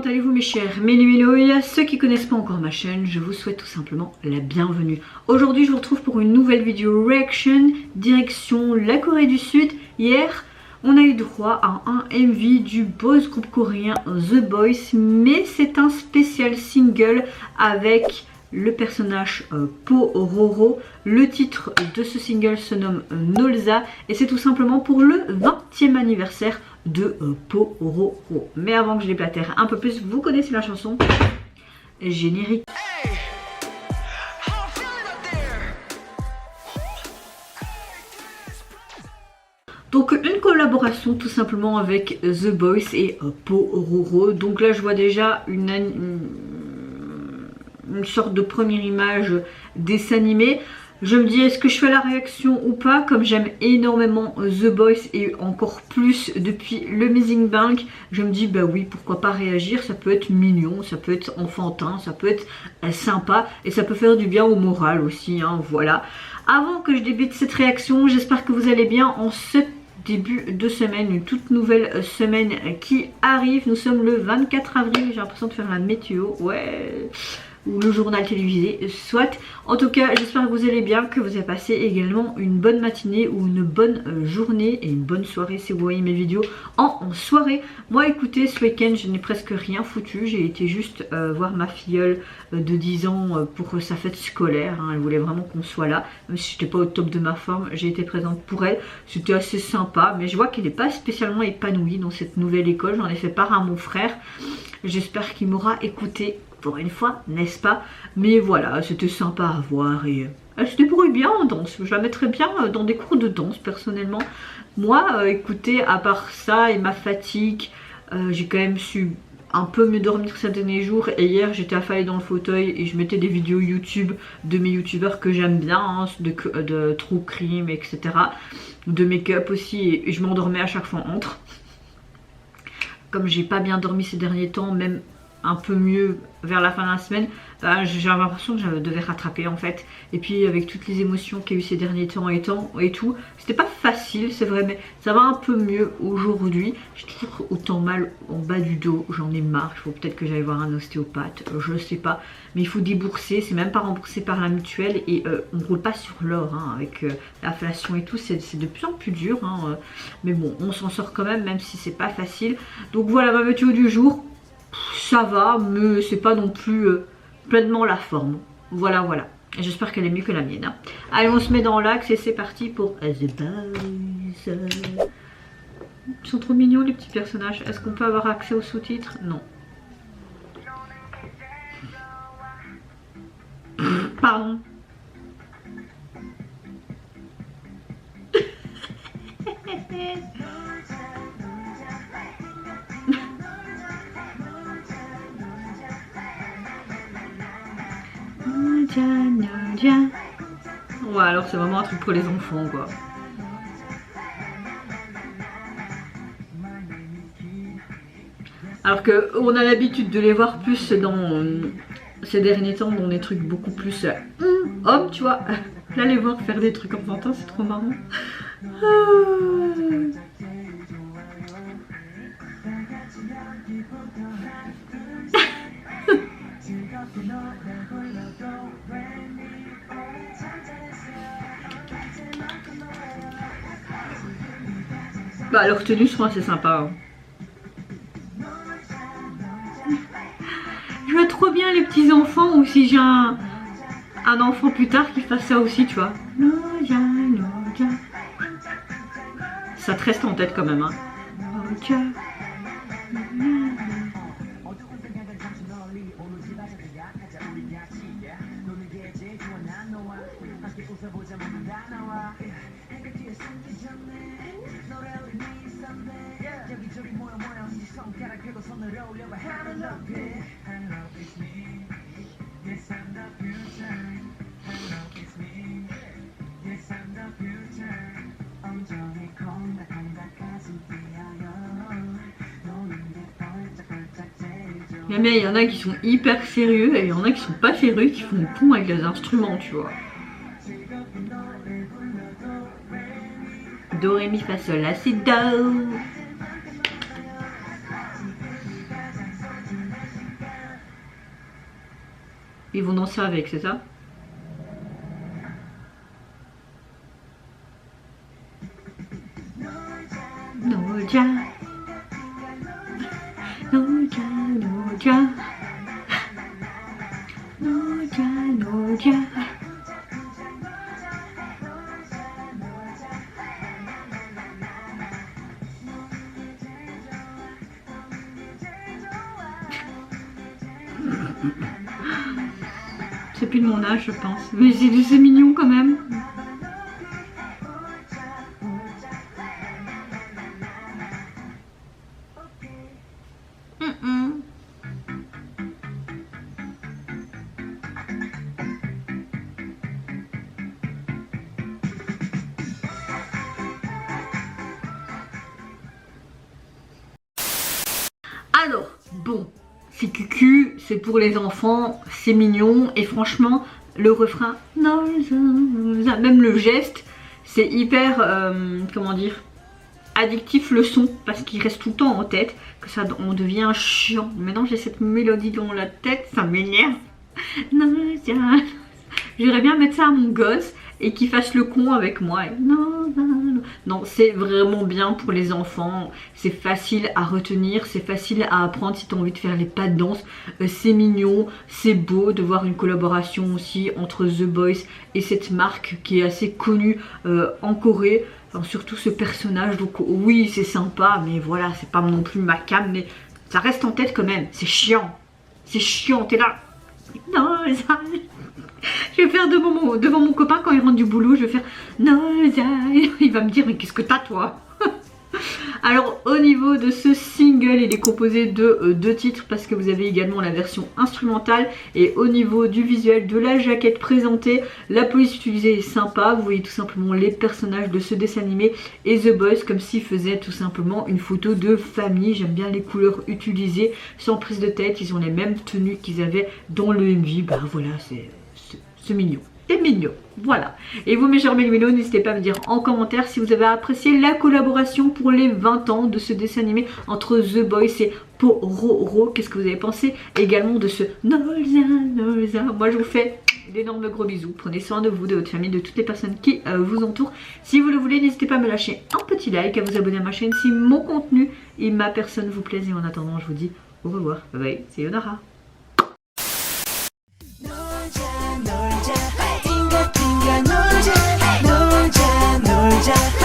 allez-vous mes chers Mélo et à ceux qui connaissent pas encore ma chaîne, je vous souhaite tout simplement la bienvenue. Aujourd'hui je vous retrouve pour une nouvelle vidéo reaction, direction la Corée du Sud. Hier on a eu droit à un MV du boys groupe coréen The Boys, mais c'est un spécial single avec le personnage Pororo. Le titre de ce single se nomme Nolza et c'est tout simplement pour le 20e anniversaire de Pororo. Mais avant que je déblatère un peu plus, vous connaissez la chanson générique. Donc une collaboration tout simplement avec The Boys et Pororo. Donc là je vois déjà une sorte de première image dessin animé. Je me dis est-ce que je fais la réaction ou pas, comme j'aime énormément The Boys et encore plus depuis le Missing Bank. Je me dis bah oui, pourquoi pas réagir, ça peut être mignon, ça peut être enfantin, ça peut être sympa et ça peut faire du bien au moral aussi, hein, voilà. Avant que je débute cette réaction, j'espère que vous allez bien en ce début de semaine, une toute nouvelle semaine qui arrive. Nous sommes le 24 avril, j'ai l'impression de faire la météo, ouais, ou le journal télévisé, soit. En tout cas, j'espère que vous allez bien, que vous avez passé également une bonne matinée ou une bonne journée et une bonne soirée si vous voyez mes vidéos en soirée. Moi écoutez, ce week-end je n'ai presque rien foutu, j'ai été juste voir ma filleule de 10 ans pour sa fête scolaire, hein. Elle voulait vraiment qu'on soit là, même si j'étais pas au top de ma forme, j'ai été présente pour elle, c'était assez sympa, mais je vois qu'elle n'est pas spécialement épanouie dans cette nouvelle école. J'en ai fait part à mon frère, j'espère qu'il m'aura écouté pour une fois, n'est-ce pas? Mais voilà, c'était sympa à voir et elle se débrouille bien en danse. Je la mettrais bien dans des cours de danse personnellement. Moi, écoutez, à part ça et ma fatigue, j'ai quand même su un peu mieux dormir ces derniers jours. Et hier, j'étais affalée dans le fauteuil et je mettais des vidéos YouTube de mes youtubeurs que j'aime bien, hein, de True Crime, etc. De make-up aussi, et je m'endormais à chaque fois entre. Comme j'ai pas bien dormi ces derniers temps, même un peu mieux vers la fin de la semaine, j'ai l'impression que je devais rattraper en fait. Et puis avec toutes les émotions qu'il y a eu ces derniers temps et tout, c'était pas facile, c'est vrai, mais ça va un peu mieux aujourd'hui. J'ai toujours autant mal en bas du dos, j'en ai marre. Il faut peut-être que j'aille voir un ostéopathe, je sais pas, mais il faut débourser, c'est même pas remboursé par la mutuelle et on roule pas sur l'or, hein, avec l'inflation et tout, c'est de plus en plus dur, hein, mais bon, on s'en sort quand même si c'est pas facile. Donc voilà ma météo du jour. Ça va, mais c'est pas non plus pleinement la forme. Voilà. J'espère qu'elle est mieux que la mienne, hein. Allez, on se met dans l'axe et c'est parti pour The Boys. Ils sont trop mignons les petits personnages. Est-ce qu'on peut avoir accès aux sous-titres? Non. Pardon. Ouais, alors c'est vraiment un truc pour les enfants quoi. Alors que on a l'habitude de les voir plus dans ces derniers temps dans des trucs beaucoup plus hommes, tu vois. Là les voir faire des trucs enfantins, c'est trop marrant. Bah leurs tenues sont assez sympas, hein. Je veux trop bien les petits enfants, ou si j'ai un enfant plus tard qui fasse ça aussi, tu vois. Ça te reste en tête quand même, hein. Mais il y en a qui sont hyper sérieux et il y en a qui sont pas sérieux, qui font le con avec les instruments, tu vois. Do, ré, mi, fa, sol, la, si, do. Ils vont danser avec, c'est ça? Noja, Noja, Noja, Noja, Noja. C'est plus de mon âge, je pense. Mais c'est mignon quand même. Alors, bon, c'est cucu, c'est pour les enfants, c'est mignon, et franchement, le refrain, même le geste, c'est hyper, comment dire, addictif le son, parce qu'il reste tout le temps en tête, que ça on devient chiant. Maintenant j'ai cette mélodie dans la tête, ça m'énerve. J'aimerais bien mettre ça à mon gosse et qu'il fasse le con avec moi. Non, c'est vraiment bien pour les enfants. C'est facile à retenir, c'est facile à apprendre si tu as envie de faire les pas de danse. C'est mignon, c'est beau de voir une collaboration aussi entre The Boys et cette marque qui est assez connue en Corée. Enfin, surtout ce personnage, donc oui c'est sympa, mais voilà, c'est pas non plus ma cam, mais ça reste en tête quand même. C'est chiant, t'es là. Non, ça... Je vais faire devant mon copain quand il rentre du boulot, je vais faire non, il va me dire mais qu'est-ce que t'as toi? Alors au niveau de ce single, il est composé de 2 titres parce que vous avez également la version instrumentale, et au niveau du visuel de la jaquette présentée, la police utilisée est sympa. Vous voyez tout simplement les personnages de ce dessin animé et The Boys comme s'ils faisaient tout simplement une photo de famille. J'aime bien les couleurs utilisées, sans prise de tête, ils ont les mêmes tenues qu'ils avaient dans le MV. Bah voilà, c'est mignon. C'est mignon, voilà. Et vous mes chers mélos, n'hésitez pas à me dire en commentaire si vous avez apprécié la collaboration pour les 20 ans de ce dessin animé entre The Boys et Pororo. Qu'est-ce que vous avez pensé également de ce Nolza? Moi je vous fais d'énormes gros bisous. Prenez soin de vous, de votre famille, de toutes les personnes qui vous entourent. Si vous le voulez, n'hésitez pas à me lâcher un petit like, à vous abonner à ma chaîne si mon contenu et ma personne vous plaisent. Et en attendant, je vous dis au revoir. Bye bye, c'est Yonara. 놀자